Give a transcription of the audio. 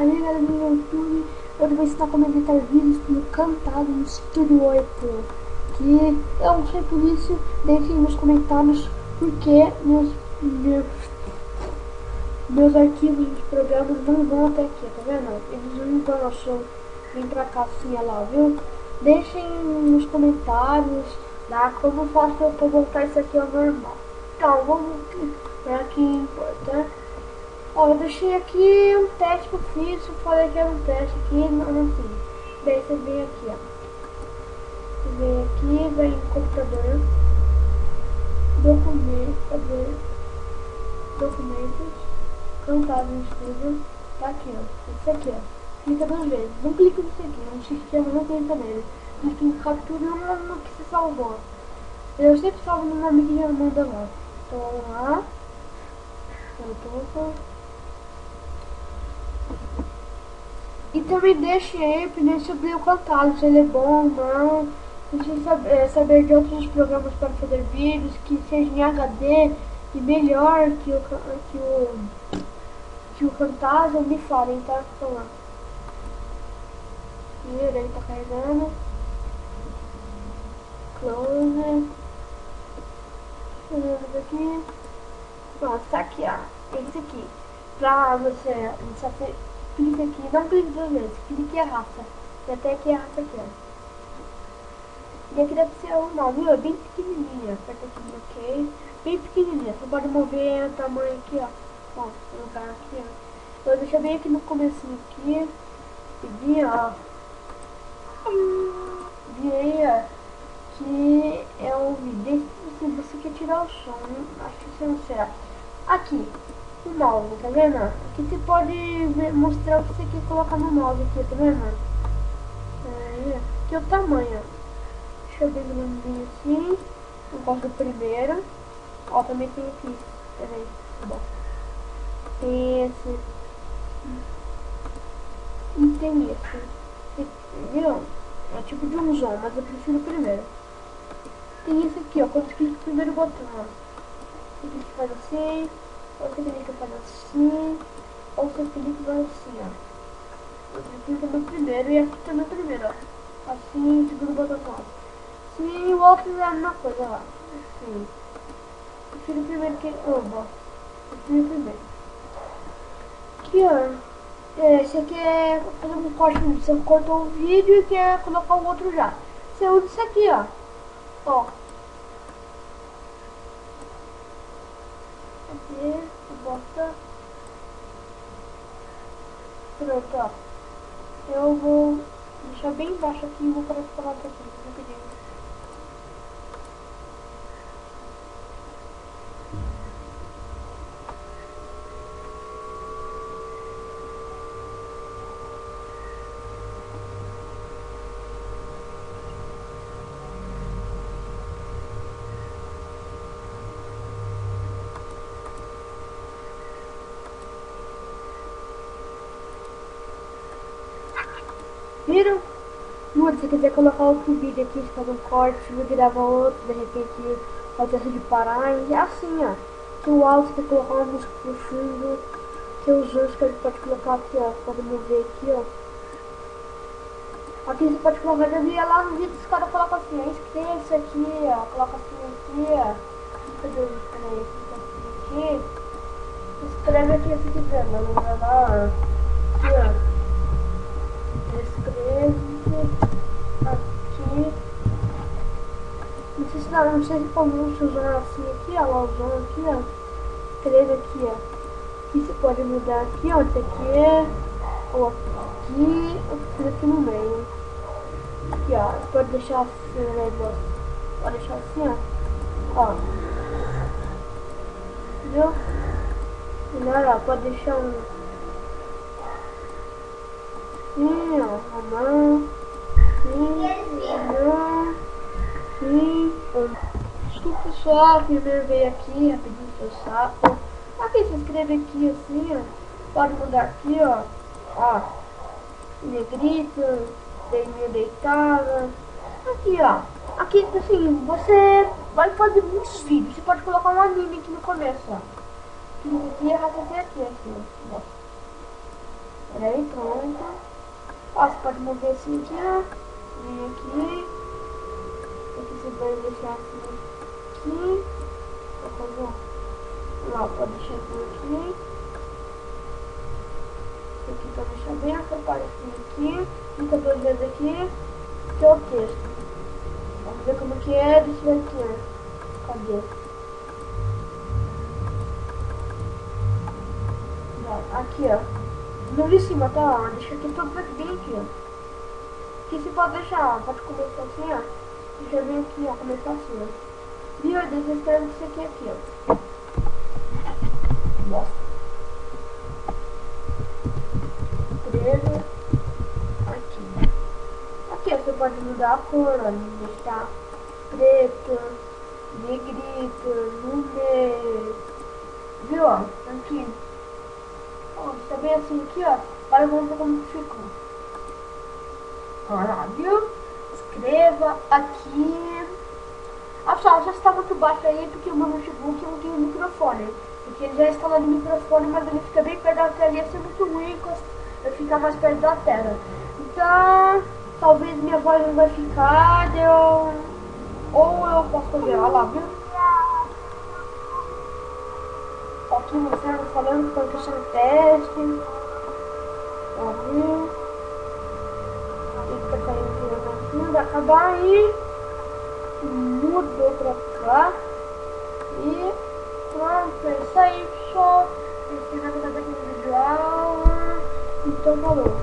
aí galera no YouTube, eu vou ensinar como editar vídeos como cantado no Studio 8, que eu não sei por isso, deixem nos comentários porque meus arquivos dos programas não vão até aqui, tá vendo? Eles não vão, só vem pra cá assim, olha lá, viu? Deixem nos comentários, tá? Como faço pra voltar isso aqui ao normal. Então, vamos para que importa. Ó, eu deixei aqui um teste que eu fiz, eu falei que era um teste aqui, não fiz. Daí você vem aqui, ó. Você vem aqui, vem em computador, documentos, cantado no estúdio, tá aqui, ó. Esse aqui, ó. Clica 2 vezes. Não clica nisso aqui, não sistema, não clica nele. Clica em captura no que você salvou. Eu sempre salvo no nome que já manda lá. Então vamos lá. E também deixe aí opinião sobre o cantado, se ele é bom ou não. Deixe saber de outros programas para fazer vídeos que sejam em HD e melhor que o cantado, me falem, tá? Então lá. Ele tá carregando. Close. Aqui. Nossa, tá aqui, ó. Esse aqui. Pra você clica aqui, não clique 2 vezes, clique e arrasta. E até aqui arrasta aqui, ó. E aqui deve ser o nome, é bem pequenininha. Aperta aqui no OK. Bem pequenininha. Você pode mover o tamanho aqui, ó. Ó, o lugar aqui, ó. Eu deixo bem aqui no comecinho aqui. E vi, ó. Vi aí, ó. Que é o vídeo. Se você quer tirar o som, acho que você não será. Aqui, o mouse, tá vendo? Aqui você pode mostrar o que você quer colocar no mouse aqui, tá vendo? Aqui é o tamanho. Deixa eu ver o nomezinho assim. Eu gosto do primeiro. Ó, também tem aqui. Peraí, tá bom. Tem esse. E tem esse. Viu? É tipo de um zoom, mas eu prefiro o primeiro. Tem esse aqui, ó. Quando você clica no primeiro botão, ó. Você clica e faz assim. Ou você clica e faz assim. Ou você clica e faz assim, ó. Você clica no primeiro e aqui também no primeiro, ó. Assim, segundo botão, ó. Sim, o outro é a mesma coisa lá. Assim. Prefiro o primeiro que. Oba. Prefiro o primeiro. Aqui, ó. Você quer fazer um corte, você cortou o vídeo e quer colocar o outro já. Você usa isso aqui, ó. Ó. Aqui, bota. Pronto, ó. Eu vou deixar bem embaixo aqui e vou parar de falar aqui rapidinho. Viram? Se você quiser colocar outro vídeo aqui, você faz um corte, vai gravar outro, de repente pode ser de parar, e é assim, ó. Que o áudio você quer colocar uma música no fundo, que os outros que a gente pode colocar aqui, ó. Pode mover aqui, ó. Aqui você pode colocar, eu via lá no vídeo, os caras colocam assim, é isso aqui, ó. Coloca assim aqui, ó. Cadê o escreve? Aqui. Escreve aqui se quiser, mano. Vai lá, ó. Aqui, ó. Escreve aqui. Não sei se você pode usar assim aqui, ó, usando aqui, ó. Escreve aqui, ó. Aqui você pode mudar aqui, ó, esse aqui é, ou aqui, ou aqui no meio. Aqui, ó, você pode deixar assim, né, pode deixar assim, ó. Viu? Melhor, ó, pode deixar um. Sim, ó, a mão. Sim, a mão. Sim, desculpa pessoal, primeiro veio aqui, rapidinho seu saco. Aqui, se inscreve aqui assim, ó. Pode mudar aqui, ó. Ó. Negrito, meio deitada. Aqui, ó. Aqui, assim, você vai fazer muitos vídeos. Você pode colocar um anime aqui no começo, ó. Clica aqui e arrasta até aqui, assim, ó. Peraí, pronto. Ó, você pode mover assim aqui, ó. Vem aqui. Aqui você vai deixar assim aqui. Vou fazer, ó. Lá, pode deixar assim aqui. Aqui pra deixar bem separadinho aqui. Clica duas vezes aqui. Que é o texto. Vamos ver como que é. Deixa eu ver aqui, ó. Cadê? Aqui, ó. No de cima, tá? Ó. Deixa aqui tudo bem aqui, ó. Aqui você pode deixar, ó. Pode começar assim, ó. Deixa eu ver aqui, ó. Começar assim, ó. E ó, deixa eu escrever isso aqui, ó. Bosta. Escreva aqui. Aqui, ó. Você pode mudar a cor, ó. Deixar preta, negrita, nuvem. Viu, ó? Aqui. Ó, tá bem assim aqui, ó. Agora vamos ver como ficou. Olha lá, viu? Escreva aqui. Ah, pessoal, já está muito baixo aí porque o meu notebook não tem microfone. Porque ele já está lá no microfone, mas ele fica bem perto da tela e ia ser muito ruim eu ficar mais perto da tela. Então, talvez minha voz não vai ficar, ou eu posso fazer, olha lá, viu? Tá aqui mostrando, falando que foi questão de teste. Ó, viu? Fica caindo aqui, vai acabar e mudou pra cá. E pronto, é isso aí, pessoal. Esse é o vídeo aula. Então, falou.